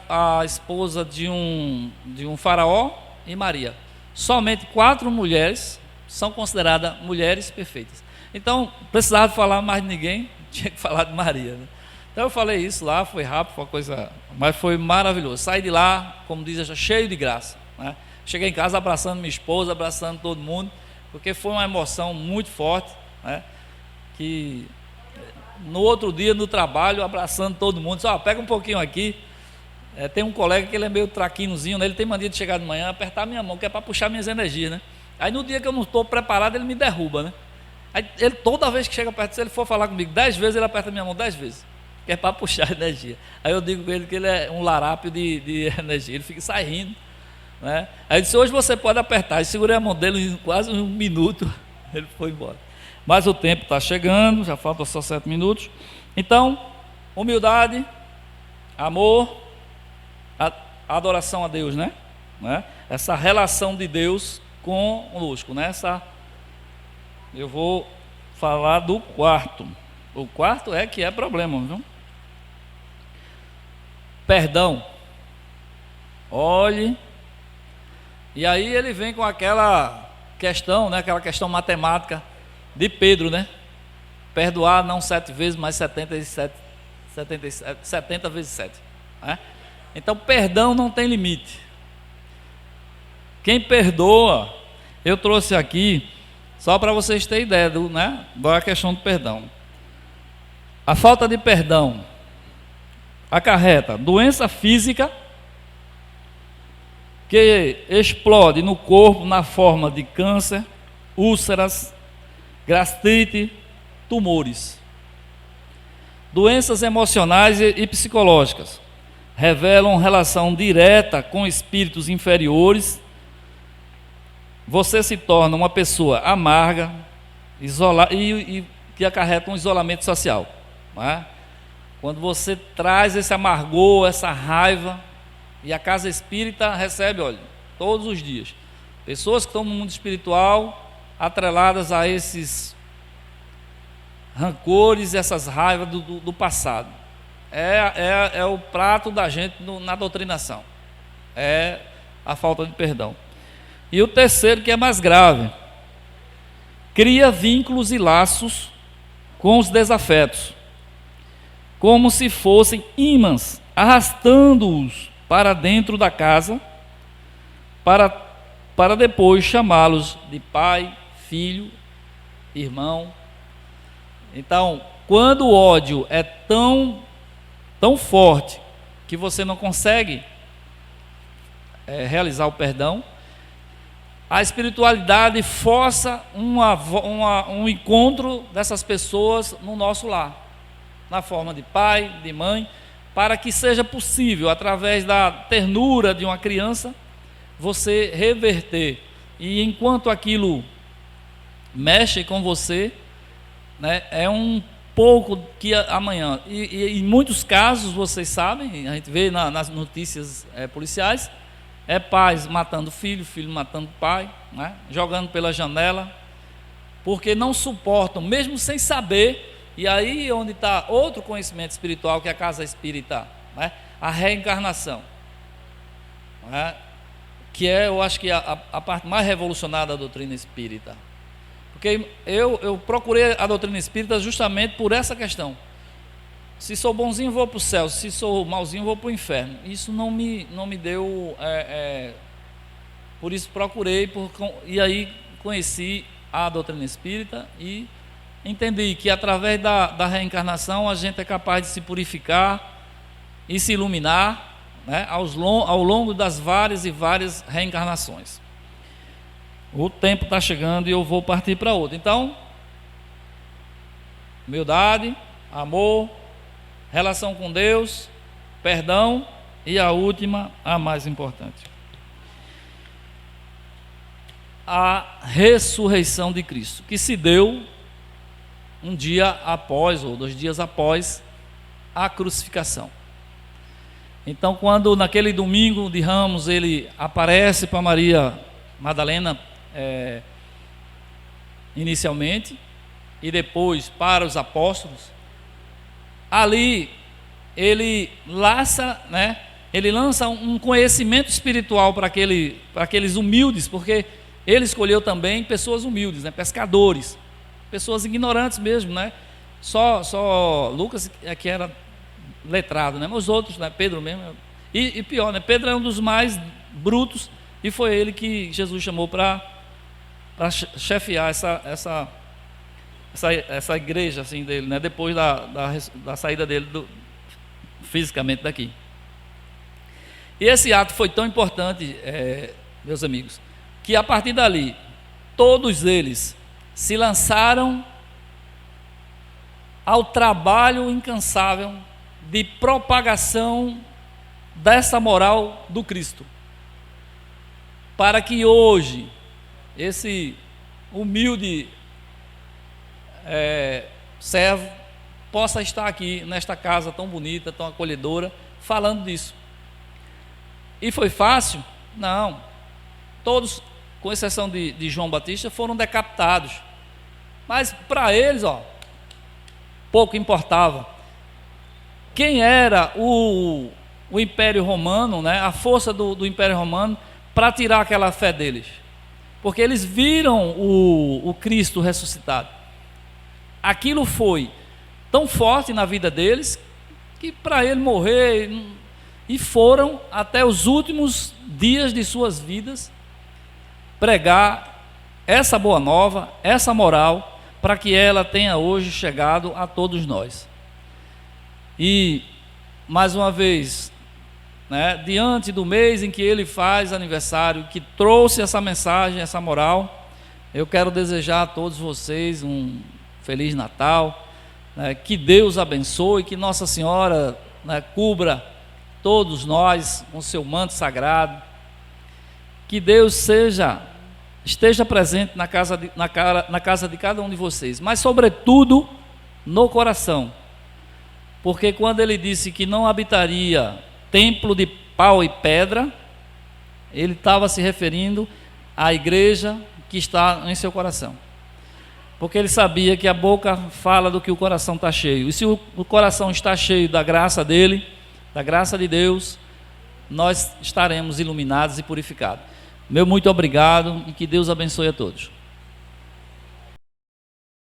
a esposa de um faraó, e Maria. Somente 4 mulheres são consideradas mulheres perfeitas. Então, precisava falar mais de ninguém, tinha que falar de Maria, né? Então eu falei isso lá, foi rápido, foi uma coisa, mas foi maravilhoso. Saí de lá, como diz, já cheio de graça, né? Cheguei em casa abraçando minha esposa, abraçando todo mundo, porque foi uma emoção muito forte, né? Que no outro dia no trabalho, abraçando todo mundo, disse, pega um pouquinho aqui. Tem um colega que ele é meio traquinozinho, né? Ele tem mania de chegar de manhã, apertar minha mão, que é para puxar minhas energias, né? Aí no dia que eu não estou preparado, ele me derruba, né? Aí ele, toda vez que chega perto, se ele for falar comigo 10 vezes, ele aperta minha mão 10 vezes, que é para puxar energia. Aí eu digo com ele que ele é um larápio de energia, ele fica sai rindo, né? Aí eu disse, hoje você pode apertar. Eu segurei a mão dele em quase 1 minuto, ele foi embora. Mas o tempo está chegando, já faltam só 7 minutos. Então, humildade, amor, adoração a Deus, né? Essa relação de Deus conosco, né? Eu vou falar do quarto. O quarto é que é problema, viu? Perdão. Olhe. E aí ele vem com aquela questão, né? Aquela questão matemática de Pedro, né? Perdoar não 7 vezes, mas 70 vezes 7, né? Então perdão não tem limite. Quem perdoa, eu trouxe aqui só para vocês terem ideia da questão do perdão. A falta de perdão acarreta doença física que explode no corpo na forma de câncer, úlceras, gastrite, tumores. Doenças emocionais e psicológicas revelam relação direta com espíritos inferiores. Você se torna uma pessoa amarga, isolada e que acarreta um isolamento social, não é? Quando você traz esse amargor, essa raiva, e a casa espírita recebe, olha, todos os dias, pessoas que estão no mundo espiritual atreladas a esses rancores, essas raivas do passado. É o prato da gente na doutrinação, é a falta de perdão. E o terceiro, que é mais grave, cria vínculos e laços com os desafetos, como se fossem ímãs, arrastando-os para dentro da casa, para depois chamá-los de pai, filho, irmão. Então, quando o ódio é tão forte que você não consegue realizar o perdão, a espiritualidade força um encontro dessas pessoas no nosso lar, na forma de pai, de mãe, para que seja possível, através da ternura de uma criança, você reverter. E enquanto aquilo mexe com você, né, é um pouco que amanhã, e em muitos casos, vocês sabem, a gente vê nas notícias policiais, pais matando filho, filho matando pai, né, jogando pela janela, porque não suportam, mesmo sem saber. E aí onde está outro conhecimento espiritual, que é a casa espírita, né, a reencarnação, né, que eu acho que a parte mais revolucionária da doutrina espírita. Porque eu procurei a doutrina espírita justamente por essa questão. Se sou bonzinho, vou para o céu. Se sou malzinho, vou para o inferno. Isso não me deu... por isso procurei, e aí conheci a doutrina espírita e entendi que através da reencarnação a gente é capaz de se purificar e se iluminar, né, ao longo das várias e várias reencarnações. O tempo está chegando e eu vou partir para outro. Então, humildade, amor, relação com Deus, perdão e a última, a mais importante, a ressurreição de Cristo, que se deu um dia após, ou 2 dias após a crucificação. Então, quando naquele domingo de Ramos ele aparece para Maria Madalena inicialmente, e depois para os apóstolos, ali ele lança, né? Ele lança um conhecimento espiritual para aqueles humildes, porque ele escolheu também pessoas humildes, né? Pescadores, pessoas ignorantes mesmo, né? Só Lucas é que era letrado, né? Mas os outros, né? Pedro mesmo, e pior, né? Pedro é um dos mais brutos, e foi ele que Jesus chamou para chefiar essa igreja assim dele, né? Depois da saída dele fisicamente daqui. E esse ato foi tão importante, meus amigos, que a partir dali todos eles se lançaram ao trabalho incansável de propagação dessa moral do Cristo, para que hoje esse humilde servo possa estar aqui nesta casa tão bonita, tão acolhedora, falando disso. E foi fácil? Não. Todos, com exceção de João Batista, foram decapitados. Mas para eles, pouco importava. Quem era o Império Romano, né, a força do Império Romano, para tirar aquela fé deles? Porque eles viram o Cristo ressuscitado. Aquilo foi tão forte na vida deles, que para ele morrer, e foram até os últimos dias de suas vidas pregar essa boa nova, essa moral, para que ela tenha hoje chegado a todos nós. E, mais uma vez, né, diante do mês em que ele faz aniversário, que trouxe essa mensagem, essa moral, eu quero desejar a todos vocês um Feliz Natal, né, que Deus abençoe, que Nossa Senhora, né, cubra todos nós com seu manto sagrado, que Deus esteja presente na casa de cada um de vocês, mas sobretudo no coração, porque quando ele disse que não habitaria templo de pau e pedra, ele estava se referindo à igreja que está em seu coração, porque ele sabia que a boca fala do que o coração está cheio, e se o coração está cheio da graça dele, da graça de Deus, nós estaremos iluminados e purificados. Meu muito obrigado e que Deus abençoe a todos.